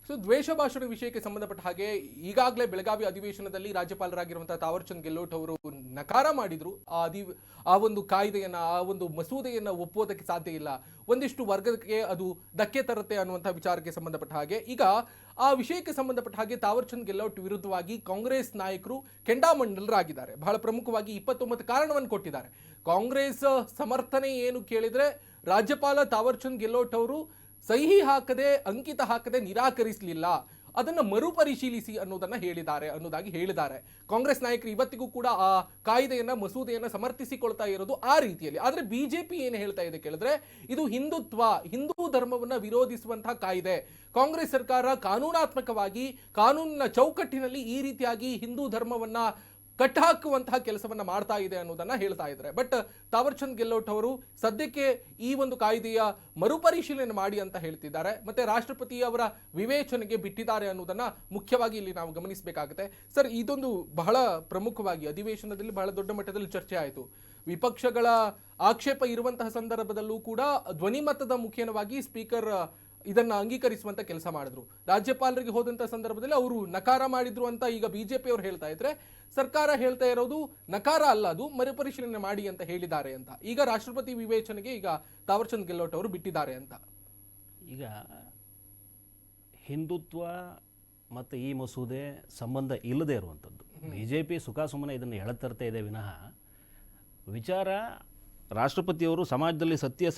So ದ್ವೇಷ ಭಾಷಣ ವಿಷಯಕ್ಕೆ ಸಂಬಂಧಪಟ್ಟ ಹಾಗೆ ಈಗಾಗಲೇ ಬೆಳಗಾವಿ ಅಧಿವೇಶನದಲ್ಲಿ ರಾಜ್ಯಪಾಲರಾಗಿರುವಂತಹ ತಾವರ್ಚಂದ್ ಗೆಹ್ಲೋಟ್ ಅವರು ನಕಾರ ಮಾಡಿದ್ರು. ಆ ಒಂದು ಕಾಯ್ದೆಯನ್ನ, ಆ ಒಂದು ಮಸೂದೆಯನ್ನ ಒಪ್ಪುವುದಕ್ಕೆ ಸಾಧ್ಯ ಇಲ್ಲ, ಒಂದಿಷ್ಟು ವರ್ಗಕ್ಕೆ ಅದು ಧಕ್ಕೆ ತರುತ್ತೆ ಅನ್ನುವಂತಹ ವಿಚಾರಕ್ಕೆ ಸಂಬಂಧಪಟ್ಟ ಹಾಗೆ ಈಗ ಆ ವಿಷಯಕ್ಕೆ ಸಂಬಂಧಪಟ್ಟ ಹಾಗೆ ತಾವರ್ಚಂದ್ ಗೆಹ್ಲೋಟ್ ವಿರುದ್ಧವಾಗಿ ಕಾಂಗ್ರೆಸ್ ನಾಯಕರು ಕೆಂಡಾಮಂಡಲರಾಗಿದ್ದಾರೆ. ಬಹಳ ಪ್ರಮುಖವಾಗಿ 29 ಕಾರಣವನ್ನು ಕೊಟ್ಟಿದ್ದಾರೆ. ಕಾಂಗ್ರೆಸ್ ಸಮರ್ಥನೆ ಏನು ಕೇಳಿದ್ರೆ, ರಾಜ್ಯಪಾಲ ತಾವರ್ಚಂದ್ ಗೆಹ್ಲೋಟ್ ಅವರು ಸಹಿ ಹಾಕದೆ, ಅಂಕಿತ ಹಾಕದೆ ನಿರಾಕರಿಸಲಿಲ್ಲ, ಅದನ್ನು ಮರುಪರಿಶೀಲಿಸಿ ಅನ್ನೋದಾಗಿ ಹೇಳಿದ್ದಾರೆ. ಕಾಂಗ್ರೆಸ್ ನಾಯಕರು ಇವತ್ತಿಗೂ ಕೂಡ ಆ ಕಾಯ್ದೆಯನ್ನ, ಮಸೂದೆಯನ್ನ ಸಮರ್ಥಿಸಿಕೊಳ್ತಾ ಇರೋದು ಆ ರೀತಿಯಲ್ಲಿ. ಆದ್ರೆ ಬಿಜೆಪಿ ಏನು ಹೇಳ್ತಾ ಇದೆ ಕೇಳಿದ್ರೆ, ಇದು ಹಿಂದೂ ಧರ್ಮವನ್ನ ವಿರೋಧಿಸುವಂತಹ ಕಾಯ್ದೆ. ಕಾಂಗ್ರೆಸ್ ಸರ್ಕಾರ ಕಾನೂನಾತ್ಮಕವಾಗಿ, ಕಾನೂನಿನ ಚೌಕಟ್ಟಿನಲ್ಲಿ ಈ ರೀತಿಯಾಗಿ ಹಿಂದೂ ಧರ್ಮವನ್ನ ಕಟ್ಟಾಕುವಂತಹ ಕೆಲಸವನ್ನ ಮಾಡ್ತಾ ಇದೆ ಅನ್ನೋದನ್ನ ಹೇಳ್ತಾ ಇದ್ದಾರೆ. ಬಟ್ ತಾವರ್ಚಂದ್ ಗೆಹ್ಲೋಟ್ ಅವರು ಸದ್ಯಕ್ಕೆ ಈ ಒಂದು ಕಾಯ್ದೆಯ ಮರುಪರಿಶೀಲನೆ ಮಾಡಿ ಅಂತ ಹೇಳ್ತಿದ್ದಾರೆ. ಮತ್ತೆ ರಾಷ್ಟ್ರಪತಿ ಅವರ ವಿವೇಚನೆಗೆ ಬಿಟ್ಟಿದ್ದಾರೆ ಅನ್ನೋದನ್ನ ಮುಖ್ಯವಾಗಿ ಇಲ್ಲಿ ನಾವು ಗಮನಿಸಬೇಕಾಗುತ್ತೆ. ಸರ್, ಇದೊಂದು ಬಹಳ ಪ್ರಮುಖವಾಗಿ ಅಧಿವೇಶನದಲ್ಲಿ ಬಹಳ ದೊಡ್ಡ ಮಟ್ಟದಲ್ಲಿ ಚರ್ಚೆ ಆಯಿತು. ವಿಪಕ್ಷಗಳ ಆಕ್ಷೇಪ ಇರುವಂತಹ ಸಂದರ್ಭದಲ್ಲೂ ಕೂಡ ಧ್ವನಿಮತದ ಮುಖೇನವಾಗಿ ಸ್ಪೀಕರ್ ಇದನ್ನ ಅಂಗೀಕರಿಸುವಂತ ಕೆಲಸ ಮಾಡಿದ್ರು. ರಾಜ್ಯಪಾಲರಿಗೆ ಹೋದಂತ ಸಂದರ್ಭದಲ್ಲಿ ಅವರು ನಕಾರ ಮಾಡಿದ್ರು ಅಂತ ಈಗ ಬಿಜೆಪಿ ಅವರು ಹೇಳ್ತಾ ಇದ್ರೆ, ಸರ್ಕಾರ ಹೇಳ್ತಾ ಇರೋದು ನಕಾರ ಅಲ್ಲ, ಅದು ಮರುಪರಿಶೀಲನೆ ಮಾಡಿ ಅಂತ ಹೇಳಿದ್ದಾರೆ ಅಂತ. ಈಗ ರಾಷ್ಟ್ರಪತಿ ವಿವೇಚನೆಗೆ ಈಗ ತಾವರ್ಚಂದ್ ಗೆಹ್ಲೋಟ್ ಅವರು ಬಿಟ್ಟಿದ್ದಾರೆ ಅಂತ. ಈಗ ಹಿಂದುತ್ವ ಮತ್ತು ಈ ಮಸೂದೆ ಸಂಬಂಧ ಇಲ್ಲದೆ ಇರುವಂಥದ್ದು. ಬಿಜೆಪಿ ಸುಖಾಸುಮ್ಮನೆ ಇದನ್ನು ಎಳತರ್ತಾ ಇದೆ ವಿನಃ ವಿಚಾರ ರಾಷ್ಟ್ರಪತಿಯವರು ಸಮಾಜದಲ್ಲಿ ಸತ್ಯ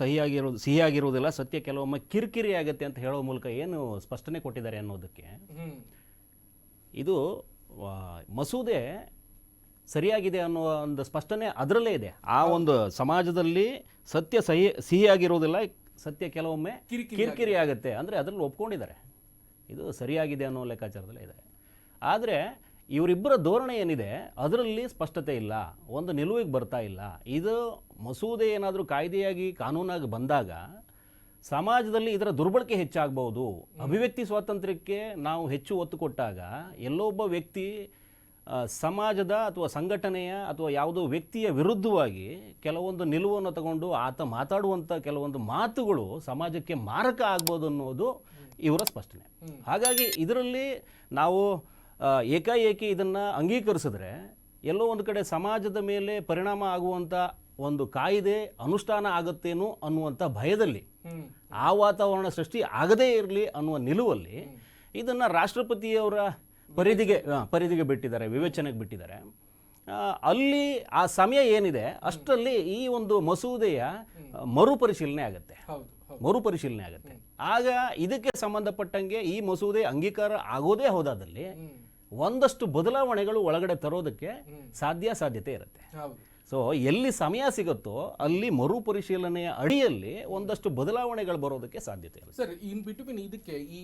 ಸಿಹಿಯಾಗಿರುವುದಿಲ್ಲ, ಸತ್ಯ ಕೆಲವೊಮ್ಮೆ ಕಿರಿಕಿರಿ ಆಗುತ್ತೆ ಅಂತ ಹೇಳೋ ಮೂಲಕ ಏನು ಸ್ಪಷ್ಟನೆ ಕೊಟ್ಟಿದ್ದಾರೆ ಅನ್ನೋದಕ್ಕೆ, ಇದು ಮಸೂದೆ ಸರಿಯಾಗಿದೆ ಅನ್ನೋ ಒಂದು ಸ್ಪಷ್ಟನೆ ಅದರಲ್ಲೇ ಇದೆ. ಆ ಒಂದು ಸಮಾಜದಲ್ಲಿ ಸತ್ಯ ಸಿಹಿಯಾಗಿರುವುದಿಲ್ಲ, ಸತ್ಯ ಕೆಲವೊಮ್ಮೆ ಕಿರಿಕಿರಿ ಆಗುತ್ತೆ ಅಂದರೆ ಅದರಲ್ಲಿ ಒಪ್ಕೊಂಡಿದ್ದಾರೆ. ಇದು ಸರಿಯಾಗಿದೆ ಅನ್ನೋ ಲೆಕ್ಕಾಚಾರದಲ್ಲೇ ಇದೆ. ಆದರೆ ಇವರಿಬ್ಬರ ಧೋರಣೆ ಏನಿದೆ ಅದರಲ್ಲಿ ಸ್ಪಷ್ಟತೆ ಇಲ್ಲ, ಒಂದು ನಿಲುವಿಗೆ ಬರ್ತಾ ಇಲ್ಲ. ಇದು ಮಸೂದೆ ಏನಾದರೂ ಕಾಯ್ದೆಯಾಗಿ ಕಾನೂನಾಗಿ ಬಂದಾಗ ಸಮಾಜದಲ್ಲಿ ಇದರ ದುರ್ಬಳಕೆ ಹೆಚ್ಚಾಗಬಹುದು. ಅಭಿವ್ಯಕ್ತಿ ಸ್ವಾತಂತ್ರ್ಯಕ್ಕೆ ನಾವು ಹೆಚ್ಚು ಒತ್ತು ಕೊಟ್ಟಾಗ ಎಲ್ಲೊಬ್ಬ ವ್ಯಕ್ತಿ ಸಮಾಜದ ಅಥವಾ ಸಂಘಟನೆಯ ಅಥವಾ ಯಾವುದೋ ವ್ಯಕ್ತಿಯ ವಿರುದ್ಧವಾಗಿ ಕೆಲವೊಂದು ನಿಲುವನ್ನು ತಗೊಂಡು ಆತ ಮಾತಾಡುವಂಥ ಕೆಲವೊಂದು ಮಾತುಗಳು ಸಮಾಜಕ್ಕೆ ಮಾರಕ ಆಗ್ಬೋದು ಅನ್ನೋದು ಇವರ ಸ್ಪಷ್ಟನೆ. ಹಾಗಾಗಿ ಇದರಲ್ಲಿ ನಾವು ಏಕಾಏಕಿ ಇದನ್ನು ಅಂಗೀಕರಿಸಿದ್ರೆ ಎಲ್ಲೋ ಒಂದು ಕಡೆ ಸಮಾಜದ ಮೇಲೆ ಪರಿಣಾಮ ಆಗುವಂಥ ಒಂದು ಕಾಯ್ದೆ ಅನುಷ್ಠಾನ ಆಗುತ್ತೇನೋ ಅನ್ನುವಂಥ ಭಯದಲ್ಲಿ, ಆ ವಾತಾವರಣ ಸೃಷ್ಟಿ ಆಗದೇ ಇರಲಿ ಅನ್ನುವ ನಿಲುವಲ್ಲಿ ಇದನ್ನು ರಾಷ್ಟ್ರಪತಿಯವರ ಪರಿಧಿಗೆ ಬಿಟ್ಟಿದ್ದಾರೆ, ವಿವೇಚನೆಗೆ ಬಿಟ್ಟಿದ್ದಾರೆ. ಅಲ್ಲಿ ಆ ಸಮಯ ಏನಿದೆ ಅಷ್ಟರಲ್ಲಿ ಈ ಒಂದು ಮಸೂದೆಯ ಮರುಪರಿಶೀಲನೆ ಆಗುತ್ತೆ. ಆಗ ಇದಕ್ಕೆ ಸಂಬಂಧಪಟ್ಟಂಗೆ ಈ ಮಸೂದೆ ಅಂಗೀಕಾರ ಆಗೋದೇ ಹೋದಾದಲ್ಲಿ ಒಂದಷ್ಟು ಬದಲಾವಣೆಗಳು ಒಳಗಡೆ ತರೋದಕ್ಕೆ ಸಾಧ್ಯತೆ ಇರುತ್ತೆ. ಸೊ ಎಲ್ಲಿ ಸಮಯ ಸಿಗುತ್ತೋ ಅಲ್ಲಿ ಮರುಪರಿಶೀಲನೆಯ ಅಡಿಯಲ್ಲಿ ಒಂದಷ್ಟು ಬದಲಾವಣೆಗಳು ಬರೋದಕ್ಕೆ ಸಾಧ್ಯತೆ ಇರುತ್ತೆ. ಸರ್, ಇನ್ ಬಿಟ್ವೀನ್ ಇದಕ್ಕೆ ಈ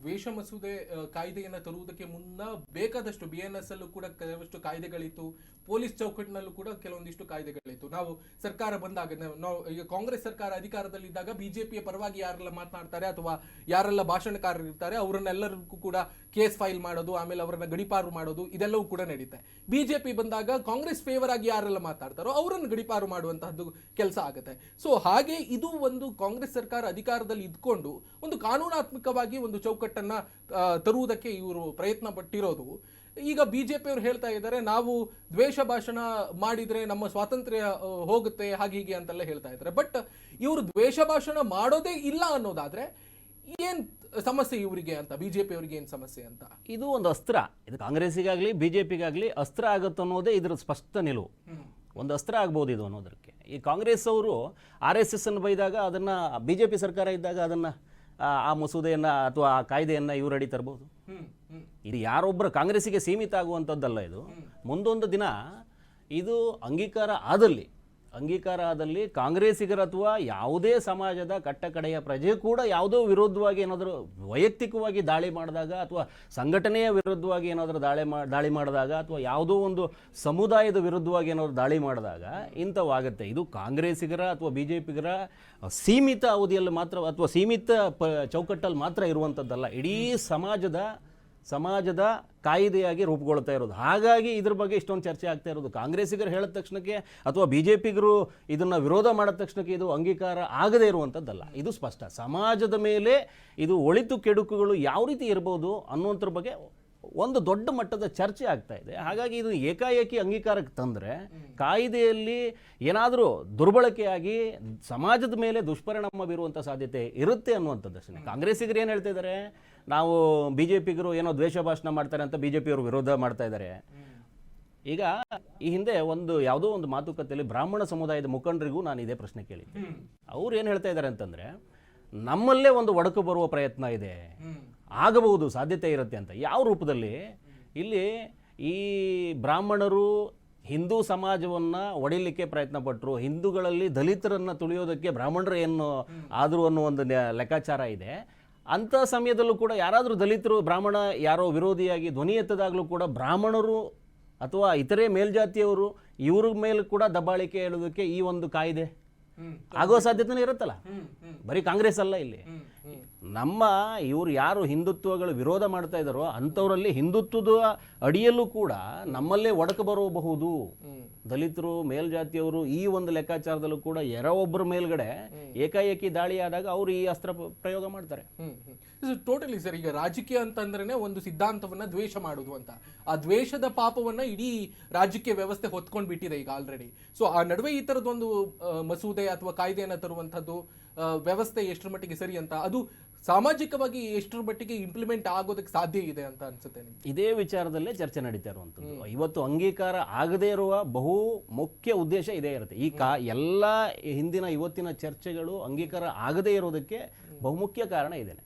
ದ್ವೇಷ ಮಸೂದೆ ಕಾಯ್ದೆಯನ್ನ ತರುವುದಕ್ಕೆ ಮುನ್ನ ಬೇಕಾದಷ್ಟು BNS ಅಲ್ಲೂ ಕೂಡ ಕೆಲವಷ್ಟು ಕಾಯ್ದೆಗಳಿತ್ತು, ಪೊಲೀಸ್ ಚೌಕಟ್ಟಿನಲ್ಲೂ ಕೂಡ ಕೆಲವೊಂದಿಷ್ಟು ಕಾಯ್ದೆಗಳಿತ್ತು. ನಾವು ಸರ್ಕಾರ ಬಂದಾಗ, ನಾವು ಈಗ ಕಾಂಗ್ರೆಸ್ ಸರ್ಕಾರ ಅಧಿಕಾರದಲ್ಲಿದ್ದಾಗ ಬಿಜೆಪಿಯ ಪರವಾಗಿ ಯಾರೆಲ್ಲ ಮಾತನಾಡ್ತಾರೆ ಅಥವಾ ಯಾರೆಲ್ಲ ಭಾಷಣಕಾರರು ಇರ್ತಾರೆ ಅವರನ್ನೆಲ್ಲರಿಗೂ ಕೂಡ ಕೇಸ್ ಫೈಲ್ ಮಾಡೋದು, ಆಮೇಲೆ ಅವರನ್ನ ಗಡಿಪಾರು ಮಾಡೋದು, ಇದೆಲ್ಲವೂ ಕೂಡ ನಡೀತೆ. ಬಿಜೆಪಿ ಬಂದಾಗ ಕಾಂಗ್ರೆಸ್ ಫೇವರ್ ಆಗಿ ಯಾರೆಲ್ಲ ಮಾತಾಡ್ತಾರೋ ಅವರನ್ನು ಗಡಿಪಾರು ಮಾಡುವಂತಹದ್ದು ಕೆಲಸ ಆಗುತ್ತೆ. ಸೊ ಹಾಗೆ ಇದು ಒಂದು ಕಾಂಗ್ರೆಸ್ ಸರ್ಕಾರ ಅಧಿಕಾರದಲ್ಲಿ ಇದ್ಕೊಂಡು ಒಂದು ಕಾನೂನಾತ್ಮಕವಾಗಿ ಒಂದು ಚೌಕಟ್ಟನ್ನ ತರುವುದಕ್ಕೆ ಇವರು ಪ್ರಯತ್ನ ಪಟ್ಟಿರೋದು. ಈಗ ಬಿಜೆಪಿ ಅವರು ಹೇಳ್ತಾ ಇದ್ದಾರೆ, ನಾವು ದ್ವೇಷ ಭಾಷಣ ಮಾಡಿದ್ರೆ ನಮ್ಮ ಸ್ವಾತಂತ್ರ್ಯ ಹೋಗುತ್ತೆ, ಹೀಗೆ ಅಂತೆಲ್ಲ ಹೇಳ್ತಾ ಇದ್ದಾರೆ. ಬಟ್ ಇವರು ದ್ವೇಷ ಭಾಷಣ ಮಾಡೋದೇ ಇಲ್ಲ ಅನ್ನೋದಾದ್ರೆ ಏನ್ ಸಮಸ್ಯೆ ಇವರಿಗೆ ಅಂತ, ಬಿಜೆಪಿ ಅವರಿಗೆ ಏನ್ ಸಮಸ್ಯೆ ಅಂತ? ಇದು ಒಂದು ಅಸ್ತ್ರ. ಇದು ಕಾಂಗ್ರೆಸ್ಸಿಗಾಗ್ಲಿ ಬಿಜೆಪಿಗಾಗ್ಲಿ ಅಸ್ತ್ರ ಆಗುತ್ತೆ ಅನ್ನೋದೇ ಇದ್ರ ಸ್ಪಷ್ಟ ನಿಲುವು. ಒಂದು ಅಸ್ತ್ರ ಆಗ್ಬೋದು ಇದು ಅನ್ನೋದಕ್ಕೆ. ಈ ಕಾಂಗ್ರೆಸ್ ಅವರು RSS ಅನ್ನು ಬೈದಾಗ ಅದನ್ನ ಬಿಜೆಪಿ ಸರ್ಕಾರ ಇದ್ದಾಗ ಅದನ್ನ ಆ ಮಸೂದೆಯನ್ನ ಅಥವಾ ಆ ಕಾಯ್ದೆಯನ್ನ ಇವರಡಿ ತರಬಹುದು. ಇದು ಯಾರೊಬ್ಬರ ಕಾಂಗ್ರೆಸ್ಸಿಗೆ ಸೀಮಿತ ಆಗುವಂಥದ್ದಲ್ಲ. ಇದು ಮುಂದೊಂದು ದಿನ ಇದು ಅಂಗೀಕಾರ ಆದಲ್ಲಿ ಕಾಂಗ್ರೆಸ್ಸಿಗರ ಅಥವಾ ಯಾವುದೇ ಸಮಾಜದ ಕಟ್ಟಕಡೆಯ ಪ್ರಜೆ ಕೂಡ ಯಾವುದೋ ವಿರುದ್ಧವಾಗಿ ಏನಾದರೂ ವೈಯಕ್ತಿಕವಾಗಿ ದಾಳಿ ಮಾಡಿದಾಗ ಅಥವಾ ಸಂಘಟನೆಯ ವಿರುದ್ಧವಾಗಿ ಏನಾದರೂ ದಾಳಿ ಮಾಡಿದಾಗ ಅಥವಾ ಯಾವುದೋ ಒಂದು ಸಮುದಾಯದ ವಿರುದ್ಧವಾಗಿ ಏನಾದರೂ ದಾಳಿ ಮಾಡಿದಾಗ ಇಂಥವಾಗುತ್ತೆ. ಇದು ಕಾಂಗ್ರೆಸ್ಸಿಗರ ಅಥವಾ BJPಗರ ಸೀಮಿತ ಅವಧಿಯಲ್ಲಿ ಮಾತ್ರ ಅಥವಾ ಸೀಮಿತ ಚೌಕಟ್ಟಲ್ಲಿ ಮಾತ್ರ ಇರುವಂಥದ್ದಲ್ಲ. ಇಡೀ ಸಮಾಜದ ಸಮಾಜದ ಕಾಯಿದೆಯಾಗಿ ರೂಪುಗೊಳ್ತಾ ಇರೋದು. ಹಾಗಾಗಿ ಇದ್ರ ಬಗ್ಗೆ ಇಷ್ಟೊಂದು ಚರ್ಚೆ ಆಗ್ತಾ ಇರೋದು. ಕಾಂಗ್ರೆಸ್ಸಿಗರು ಹೇಳಿದ ತಕ್ಷಣಕ್ಕೆ ಅಥವಾ BJPಗರು ಇದನ್ನ ವಿರೋಧ ಮಾಡಿದ ತಕ್ಷಣಕ್ಕೆ ಇದು ಅಂಗೀಕಾರ ಆಗದೇ ಇರುವಂಥದ್ದಲ್ಲ. ಇದು ಸ್ಪಷ್ಟ. ಸಮಾಜದ ಮೇಲೆ ಇದು ಒಳಿತು ಕೆಡುಕುಗಳು ಯಾವ ರೀತಿ ಇರ್ಬೋದು ಅನ್ನೋದ್ರ ಬಗ್ಗೆ ಒಂದು ದೊಡ್ಡ ಮಟ್ಟದ ಚರ್ಚೆ ಆಗ್ತಾ ಇದೆ. ಹಾಗಾಗಿ ಇದು ಏಕಾಏಕಿ ಅಂಗೀಕಾರಕ್ಕೆ ತಂದರೆ ಕಾಯ್ದೆಯಲ್ಲಿ ಏನಾದರೂ ದುರ್ಬಳಕೆಯಾಗಿ ಸಮಾಜದ ಮೇಲೆ ದುಷ್ಪರಿಣಾಮ ಬೀರುವಂಥ ಸಾಧ್ಯತೆ ಇರುತ್ತೆ ಅನ್ನುವಂಥದ್ದು ಅಷ್ಟೇ. ಕಾಂಗ್ರೆಸ್ಸಿಗರು ಏನು ಹೇಳ್ತಾ ಇದ್ದಾರೆ, ನಾವು BJPಗರು ಏನೋ ದ್ವೇಷ ಭಾಷಣ ಮಾಡ್ತಾರೆ ಅಂತ BJPಯವರು ವಿರೋಧ ಮಾಡ್ತಾ ಇದ್ದಾರೆ. ಈಗ ಈ ಹಿಂದೆ ಯಾವುದೋ ಒಂದು ಮಾತುಕತೆಯಲ್ಲಿ ಬ್ರಾಹ್ಮಣ ಸಮುದಾಯದ ಮುಖಂಡರಿಗೂ ನಾನು ಇದೇ ಪ್ರಶ್ನೆ ಕೇಳಿದ್ದೆ. ಅವ್ರು ಏನು ಹೇಳ್ತಾ ಇದ್ದಾರೆ ಅಂತಂದರೆ, ನಮ್ಮಲ್ಲೇ ಒಂದು ಒಡಕು ಬರುವ ಪ್ರಯತ್ನ ಇದೆ, ಆಗಬಹುದು, ಸಾಧ್ಯತೆ ಇರುತ್ತೆ ಅಂತ. ಯಾವ ರೂಪದಲ್ಲಿ? ಇಲ್ಲಿ ಈ ಬ್ರಾಹ್ಮಣರು ಹಿಂದೂ ಸಮಾಜವನ್ನು ಒಡಿಲಿಕ್ಕೆ ಪ್ರಯತ್ನ ಪಟ್ಟರು, ಹಿಂದೂಗಳಲ್ಲಿ ದಲಿತರನ್ನು ತುಳಿಯೋದಕ್ಕೆ ಬ್ರಾಹ್ಮಣರು ಏನು ಆದರೂ ಅನ್ನೋ ಒಂದು ಲೆಕ್ಕಾಚಾರ ಇದೆ. ಅಂಥ ಸಮಯದಲ್ಲೂ ಕೂಡ ಯಾರಾದರೂ ದಲಿತರು ಬ್ರಾಹ್ಮಣ ಯಾರೋ ವಿರೋಧಿಯಾಗಿ ಧ್ವನಿ ಎತ್ತದಾಗಲೂ ಕೂಡ ಬ್ರಾಹ್ಮಣರು ಅಥವಾ ಇತರೆ ಮೇಲ್ಜಾತಿಯವರು ಇವ್ರ ಮೇಲೆ ಕೂಡ ದಬ್ಬಾಳಿಕೆ ಹೇಳೋದಕ್ಕೆ ಈ ಒಂದು ಕಾಯ್ದೆ ಆಗೋ ಸಾಧ್ಯತೆನೇ ಇರುತ್ತಲ್ಲ. ಬರೀ ಕಾಂಗ್ರೆಸ್ ಅಲ್ಲ, ಇಲ್ಲಿ ನಮ್ಮ ಇವರು ಯಾರು ಹಿಂದುತ್ವಗಳು ವಿರೋಧ ಮಾಡ್ತಾ ಇದ್ದಾರೋ ಅಂಥವರಲ್ಲಿ ಹಿಂದುತ್ವದ ಅಡಿಯಲ್ಲೂ ಕೂಡ ನಮ್ಮಲ್ಲೇ ಒಡಕು ಬರಬಹುದು. ದಲಿತರು ಮೇಲ್ಜಾತಿಯವರು ಈ ಒಂದು ಲೆಕ್ಕಾಚಾರದಲ್ಲೂ ಕೂಡ ಒಬ್ಬರ ಮೇಲ್ಗಡೆ ಏಕಾಏಕಿ ದಾಳಿ ಆದಾಗ ಅವರು ಈ ಅಸ್ತ್ರ ಪ್ರಯೋಗ ಮಾಡ್ತಾರೆ. ಟೋಟಲಿ ಸರ್, ಈಗ ರಾಜಕೀಯ ಅಂತಂದ್ರೆ ಒಂದು ಸಿದ್ಧಾಂತವನ್ನ ದ್ವೇಷ ಮಾಡುದು ಅಂತ, ಆ ದ್ವೇಷದ ಪಾಪವನ್ನ ಇಡೀ ರಾಜಕೀಯ ವ್ಯವಸ್ಥೆ ಹೊತ್ಕೊಂಡು ಬಿಟ್ಟಿದೆ ಈಗ ಆಲ್ರೆಡಿ. ಸೊ ಆ ನಡುವೆ ಈ ತರದೊಂದು ಮಸೂದೆ ಅಥವಾ ಕಾಯ್ದೆಯನ್ನ ತರುವಂತದ್ದು ವ್ಯವಸ್ಥೆ ಎಷ್ಟರ ಮಟ್ಟಿಗೆ ಸರಿ ಅಂತ, ಅದು ಸಾಮಾಜಿಕವಾಗಿ ಎಷ್ಟರ ಮಟ್ಟಿಗೆ ಇಂಪ್ಲಿಮೆಂಟ್ ಆಗೋದಕ್ಕೆ ಸಾಧ್ಯ ಇದೆ ಅಂತ ಅನ್ಸುತ್ತೆ ನಿಮ್ಗೆ? ಇದೇ ವಿಚಾರದಲ್ಲೇ ಚರ್ಚೆ ನಡೀತಾ ಇರುವಂಥದ್ದು. ಇವತ್ತು ಅಂಗೀಕಾರ ಆಗದೇ ಇರುವ ಬಹು ಮುಖ್ಯ ಉದ್ದೇಶ ಇದೇ ಇರುತ್ತೆ. ಈ ಎಲ್ಲ ಹಿಂದಿನ ಇವತ್ತಿನ ಚರ್ಚೆಗಳು ಅಂಗೀಕಾರ ಆಗದೇ ಇರೋದಕ್ಕೆ ಬಹುಮುಖ್ಯ ಕಾರಣ ಇದೇನೆ.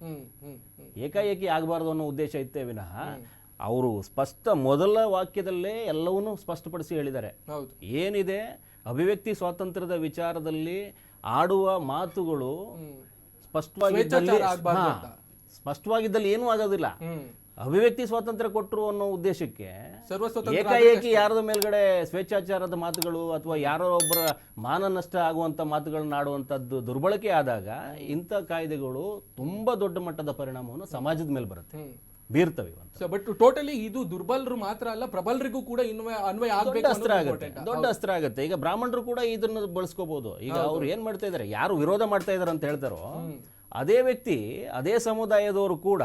ಏಕಾಏಕಿ ಆಗಬಾರ್ದು ಅನ್ನೋ ಉದ್ದೇಶ ಇತ್ತೇ ವಿನಃ ಅವರು ಮೊದಲ ವಾಕ್ಯದಲ್ಲೇ ಎಲ್ಲವನ್ನೂ ಸ್ಪಷ್ಟಪಡಿಸಿ ಹೇಳಿದ್ದಾರೆ. ಏನಿದೆ, ಅಭಿವ್ಯಕ್ತಿ ಸ್ವಾತಂತ್ರ್ಯದ ವಿಚಾರದಲ್ಲಿ ಆಡುವ ಮಾತುಗಳು ಸ್ಪಷ್ಟವಾಗಿದ್ದಲ್ಲಿ ಏನೂ ಆಗೋದಿಲ್ಲ. ಅಭಿವ್ಯಕ್ತಿ ಸ್ವಾತಂತ್ರ್ಯ ಕೊಟ್ಟರು ಅನ್ನೋ ಉದ್ದೇಶಕ್ಕೆ ಏಕಾಏಕಿ ಯಾರದ ಮೇಲ್ಗಡೆ ಸ್ವೇಚ್ಛಾಚಾರದ ಮಾತುಗಳು ಅಥವಾ ಯಾರೋ ಒಬ್ಬರ ಮಾನ ನಷ್ಟ ಆಗುವಂತ ಮಾತುಗಳನ್ನ ಆಡುವಂತದ್ದು ದುರ್ಬಳಕೆ ಆದಾಗ ಇಂಥ ಕಾಯ್ದೆಗಳು ತುಂಬಾ ದೊಡ್ಡ ಮಟ್ಟದ ಪರಿಣಾಮವನ್ನು ಸಮಾಜದ ಮೇಲೆ ಬೀರ್ತವೆ. ಬಟ್ ಟೋಟಲಿ ಇದು ದುರ್ಬಲರು ಮಾತ್ರ ಅಲ್ಲ, ಪ್ರಬಲರಿಗೂ ಕೂಡ ಅನ್ವಯ ಆಗಬೇಕು, ದೊಡ್ಡ ಅಸ್ತ್ರ ಆಗುತ್ತೆ. ಈಗ ಬ್ರಾಹ್ಮಣರು ಕೂಡ ಇದನ್ನ ಬಳಸ್ಕೋಬಹುದು. ಈಗ ಅವ್ರು ಏನ್ ಮಾಡ್ತಾ ಇದಾರೆ, ಯಾರು ವಿರೋಧ ಮಾಡ್ತಾ ಇದಾರೆ ಅಂತ ಹೇಳ್ತಾರೋ ಅದೇ ವ್ಯಕ್ತಿ, ಅದೇ ಸಮುದಾಯದವರು ಕೂಡ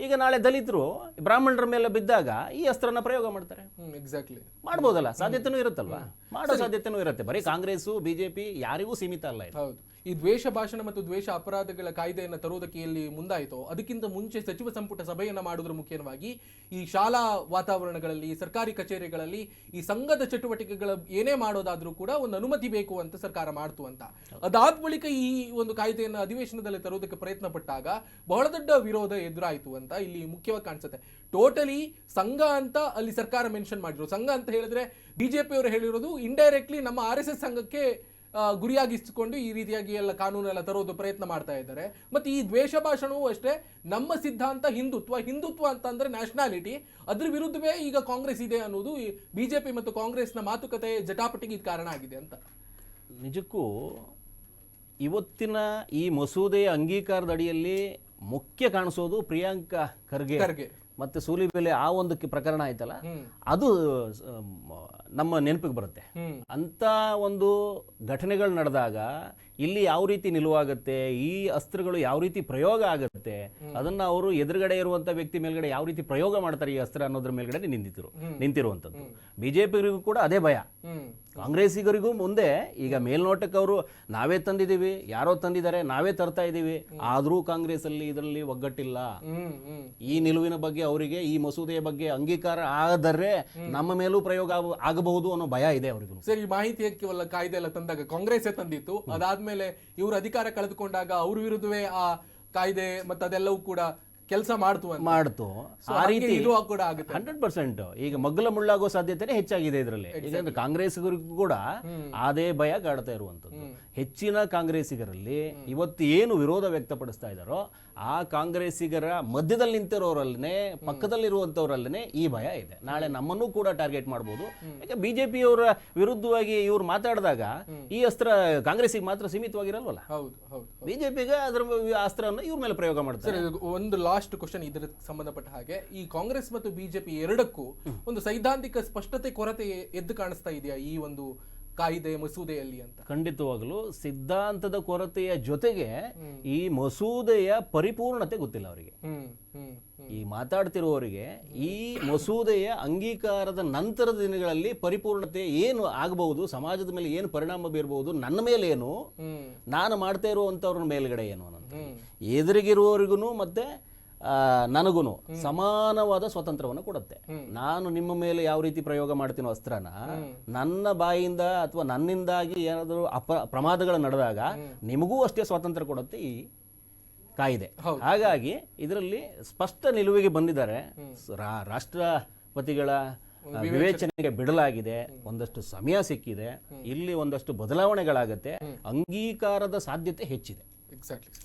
ಈಗ ನಾಳೆ ದಲಿತರು ಬ್ರಾಹ್ಮಣರ ಮೇಲೆ ಬಿದ್ದಾಗ ಈ ಅಸ್ತ್ರನ ಪ್ರಯೋಗ ಮಾಡ್ತಾರೆ. ಎಕ್ಸಾಕ್ಟ್ಲಿ ಮಾಡ್ಬೋದಲ್ಲ, ಸಾಧ್ಯತೆನೂ ಇರುತ್ತಲ್ವಾ, ಮಾಡೋ ಸಾಧ್ಯತೆನೂ ಇರುತ್ತೆ. ಬರೀ ಕಾಂಗ್ರೆಸ್ BJP ಯಾರಿಗೂ ಸೀಮಿತ ಅಲ್ಲ. ಹೌದು, ಈ ದ್ವೇಷ ಭಾಷಣ ಮತ್ತು ದ್ವೇಷ ಅಪರಾಧಗಳ ಕಾಯ್ದೆಯನ್ನು ತರುವುದಕ್ಕೆ ಎಲ್ಲಿ ಮುಂದಾಯಿತೋ ಅದಕ್ಕಿಂತ ಮುಂಚೆ ಸಚಿವ ಸಂಪುಟ ಸಭೆಯನ್ನ ಮಾಡುವುದರ ಮುಖ್ಯವಾಗಿ ಈ ಶಾಲಾ ವಾತಾವರಣಗಳಲ್ಲಿ, ಸರ್ಕಾರಿ ಕಚೇರಿಗಳಲ್ಲಿ ಈ ಸಂಘದ ಚಟುವಟಿಕೆಗಳ ಏನೇ ಮಾಡೋದಾದ್ರೂ ಕೂಡ ಒಂದು ಅನುಮತಿ ಬೇಕು ಅಂತ ಸರ್ಕಾರ ಮಾಡ್ತು ಅಂತ. ಅದಾದ ಬಳಿಕ ಈ ಒಂದು ಕಾಯ್ದೆಯನ್ನು ಅಧಿವೇಶನದಲ್ಲಿ ತರುವುದಕ್ಕೆ ಪ್ರಯತ್ನ ಪಟ್ಟಾಗ ಬಹಳ ದೊಡ್ಡ ವಿರೋಧ ಎದುರಾಯಿತು ಅಂತ ಇಲ್ಲಿ ಮುಖ್ಯವಾಗಿ ಕಾಣಿಸುತ್ತೆ. ಟೋಟಲಿ ಸಂಘ ಅಂತ ಅಲ್ಲಿ ಸರ್ಕಾರ ಮೆನ್ಷನ್ ಮಾಡಿದ್ರು. ಸಂಘ ಅಂತ ಹೇಳಿದ್ರೆ BJP ಅವರು ಹೇಳಿರೋದು ಇಂಡೈರೆಕ್ಟ್ಲಿ ನಮ್ಮ RSS ಸಂಘಕ್ಕೆ ಗುರಿಯಾಗಿಸಿಕೊಂಡು ಈ ರೀತಿಯಾಗಿ ಎಲ್ಲ ಕಾನೂನೆಲ್ಲ ತರೋದು ಪ್ರಯತ್ನ ಮಾಡ್ತಾ ಇದ್ದಾರೆ. ಮತ್ತೆ ಈ ದ್ವೇಷ ಭಾಷಣವೂ ಅಷ್ಟೇ, ನಮ್ಮ ಸಿದ್ಧಾಂತ ಹಿಂದುತ್ವ ಅಂತ ಅಂದ್ರೆ ನ್ಯಾಷನಾಲಿಟಿ, ಅದ್ರ ವಿರುದ್ಧವೇ ಈಗ ಕಾಂಗ್ರೆಸ್ ಇದೆ ಅನ್ನೋದು BJP ಮತ್ತು ಕಾಂಗ್ರೆಸ್ನ ಮಾತುಕತೆ ಜಟಾಪಟಿಗೆ ಇದು ಕಾರಣ ಆಗಿದೆ ಅಂತ. ನಿಜಕ್ಕೂ ಇವತ್ತಿನ ಈ ಮಸೂದೆಯ ಅಂಗೀಕಾರದ ಅಡಿಯಲ್ಲಿ ಮುಖ್ಯ ಕಾಣಿಸೋದು ಪ್ರಿಯಾಂಕಾ ಖರ್ಗೆ ಮತ್ತೆ ಸೂಲಿಬೆಲೆ ಆ ಒಂದು ಪ್ರಕರಣ ಆಯ್ತಲ್ಲ, ಅದು ನಮ್ಮ ನೆನಪಿಗೆ ಬರುತ್ತೆ. ಅಂತ ಒಂದು ಘಟನೆಗಳು ನಡೆದಾಗ ಇಲ್ಲಿ ಯಾವ ರೀತಿ ನಿಲುವಾಗುತ್ತೆ, ಈ ಅಸ್ತ್ರಗಳು ಯಾವ ರೀತಿ ಪ್ರಯೋಗ ಆಗುತ್ತೆ, ಅದನ್ನ ಅವರು ಎದುರುಗಡೆ ಇರುವಂತ ವ್ಯಕ್ತಿ ಮೇಲ್ಗಡೆ ಯಾವ ರೀತಿ ಪ್ರಯೋಗ ಮಾಡ್ತಾರೆ ಈ ಅಸ್ತ್ರ ಅನ್ನೋದ್ರ ಮೇಲ್ಗಡೆ ನಿಂತಿರುವಂತದ್ದು. BJPಗೂ ಕೂಡ ಅದೇ ಭಯ, ಕಾಂಗ್ರೆಸ್ಸಿಗರಿಗೂ ಮುಂದೆ. ಈಗ ಮೇಲ್ನೋಟಕ್ಕೆ ಅವರು ನಾವೇ ತಂದಿದ್ದೀವಿ, ಯಾರೋ ತಂದಿದ್ದಾರೆ, ನಾವೇ ತರ್ತಾ ಇದ್ದೀವಿ, ಆದ್ರೂ ಕಾಂಗ್ರೆಸ್ ಅಲ್ಲಿ ಇದರಲ್ಲಿ ಒಗ್ಗಟ್ಟಿಲ್ಲ. ಈ ನಿಲುವಿನ ಬಗ್ಗೆ ಅವರಿಗೆ, ಈ ಮಸೂದೆಯ ಬಗ್ಗೆ ಅಂಗೀಕಾರ ಆದರೆ ನಮ್ಮ ಮೇಲೂ ಪ್ರಯೋಗ ಆಗಬಹುದು ಅನ್ನೋ ಭಯ ಇದೆ ಅವರಿಗೂ. ಸರಿ, ಈ ಮಾಹಿತಿ ಕಾಯ್ದೆ ಎಲ್ಲ ತಂದಾಗ ಕಾಂಗ್ರೆಸ್ ತಂದಿತ್ತು, ಅದಾದ್ಮೇಲೆ ಇವರು ಅಧಿಕಾರ ಕಳೆದುಕೊಂಡಾಗ ಅವ್ರ ವಿರುದ್ಧವೇ ಆ ಕಾಯ್ದೆ ಮತ್ತೆ ಅದೆಲ್ಲವೂ ಕೂಡ ಕೆಲಸ ಮಾಡ್ತು. ಆ ರೀತಿ ಇದು ಕೂಡ ಆಗುತ್ತೆ 100%. ಈಗ ಮಗ್ಗಲ ಮುಳ್ಳಾಗೋ ಸಾಧ್ಯತೆನೇ ಹೆಚ್ಚಾಗಿದೆ ಇದರಲ್ಲಿ. ಯಾಕಂದ್ರೆ ಕಾಂಗ್ರೆಸ್ಸಿಗರಿಗೂ ಕೂಡ ಅದೇ ಭಯ ಕಾಡ್ತಾ ಇರುವಂತದ್ದು. ಹೆಚ್ಚಿನ ಕಾಂಗ್ರೆಸ್ಸಿಗರಲ್ಲಿ ಇವತ್ತು ಏನು ವಿರೋಧ ವ್ಯಕ್ತಪಡಿಸ್ತಾ ಇದ್ದಾರೋ ಆ ಕಾಂಗ್ರೆಸ್ಸಿಗರ ಮಧ್ಯದಲ್ಲಿ ನಿಂತಿರೋರಲ್ಲೇ, ಪಕ್ಕದಲ್ಲಿರುವಂತವರಲ್ಲೇ ಈ ಭಯ ಇದೆ, ನಾಳೆ ನಮ್ಮನ್ನು ಕೂಡ ಟಾರ್ಗೆಟ್ ಮಾಡಬಹುದು. ಯಾಕೆ BJPಯವರ ವಿರುದ್ಧವಾಗಿ ಇವ್ರು ಮಾತಾಡಿದಾಗ ಈ ಅಸ್ತ್ರ ಕಾಂಗ್ರೆಸ್ಸಿಗೆ ಮಾತ್ರ ಸೀಮಿತವಾಗಿರಲ್ವಲ್ಲ, BJPಗೆ ಅದರ ಅಸ್ತ್ರವನ್ನು ಇವ್ರ ಮೇಲೆ ಪ್ರಯೋಗ ಮಾಡ್ತಾರೆ. ಒಂದು ಲಾಸ್ಟ್ ಕ್ವಶನ್ ಇದರ ಸಂಬಂಧಪಟ್ಟ ಹಾಗೆ, ಈ ಕಾಂಗ್ರೆಸ್ ಮತ್ತು ಬಿಜೆಪಿ ಎರಡಕ್ಕೂ ಒಂದು ಸೈದ್ಧಾಂತಿಕ ಸ್ಪಷ್ಟತೆ ಕೊರತೆ ಎದ್ದು ಕಾಣಿಸ್ತಾ ಇದೆಯಾ ಈ ಒಂದು ಕಾಯ್ದೆ ಮಸೂದೆಯಲ್ಲಿ ಅಂತ? ಖಂಡಿತವಾಗಲೂ ಸಿದ್ಧಾಂತದ ಕೊರತೆಯ ಜೊತೆಗೆ ಈ ಮಸೂದೆಯ ಪರಿಪೂರ್ಣತೆ ಗೊತ್ತಿಲ್ಲ ಅವರಿಗೆ. ಈ ಮಾತಾಡ್ತಿರುವವರಿಗೆ ಈ ಮಸೂದೆಯ ಅಂಗೀಕಾರದ ನಂತರದ ದಿನಗಳಲ್ಲಿ ಪರಿಪೂರ್ಣತೆ ಏನು ಆಗಬಹುದು, ಸಮಾಜದ ಮೇಲೆ ಏನು ಪರಿಣಾಮ ಬೀರಬಹುದು, ನನ್ನ ಮೇಲೆ ಏನು, ನಾನು ಮಾಡ್ತಾ ಇರುವಂತವ್ರ ಮೇಲ್ಗಡೆ ಏನು ಅನ್ನೋದು, ಎದುರಿಗಿರುವವರಿಗೂ ಮತ್ತೆ ನನಗೂ ಸಮಾನವಾದ ಸ್ವತಂತ್ರವನ್ನು ಕೊಡುತ್ತೆ. ನಾನು ನಿಮ್ಮ ಮೇಲೆ ಯಾವ ರೀತಿ ಪ್ರಯೋಗ ಮಾಡ್ತೀನೋ ಅಸ್ತ್ರನ, ನನ್ನ ಬಾಯಿಂದ ಅಥವಾ ನನ್ನಿಂದಾಗಿ ಏನಾದರೂ ಪ್ರಮಾದಗಳು ನಡೆದಾಗ ನಿಮಗೂ ಅಷ್ಟೇ ಸ್ವಾತಂತ್ರ್ಯ ಕೊಡುತ್ತೆ ಈ ಕಾಯ್ದೆ. ಹಾಗಾಗಿ ಇದರಲ್ಲಿ ಸ್ಪಷ್ಟ ನಿಲುವಿಗೆ ಬಂದಿದ್ದಾರೆ. ರಾಷ್ಟ್ರಪತಿಗಳ ವಿವೇಚನೆಗೆ ಬಿಡಲಾಗಿದೆ, ಒಂದಷ್ಟು ಸಮಯ ಸಿಕ್ಕಿದೆ, ಇಲ್ಲಿ ಒಂದಷ್ಟು ಬದಲಾವಣೆಗಳಾಗತ್ತೆ, ಅಂಗೀಕಾರದ ಸಾಧ್ಯತೆ ಹೆಚ್ಚಿದೆ. ಎಕ್ಸಾಕ್ಟ್ಲಿ.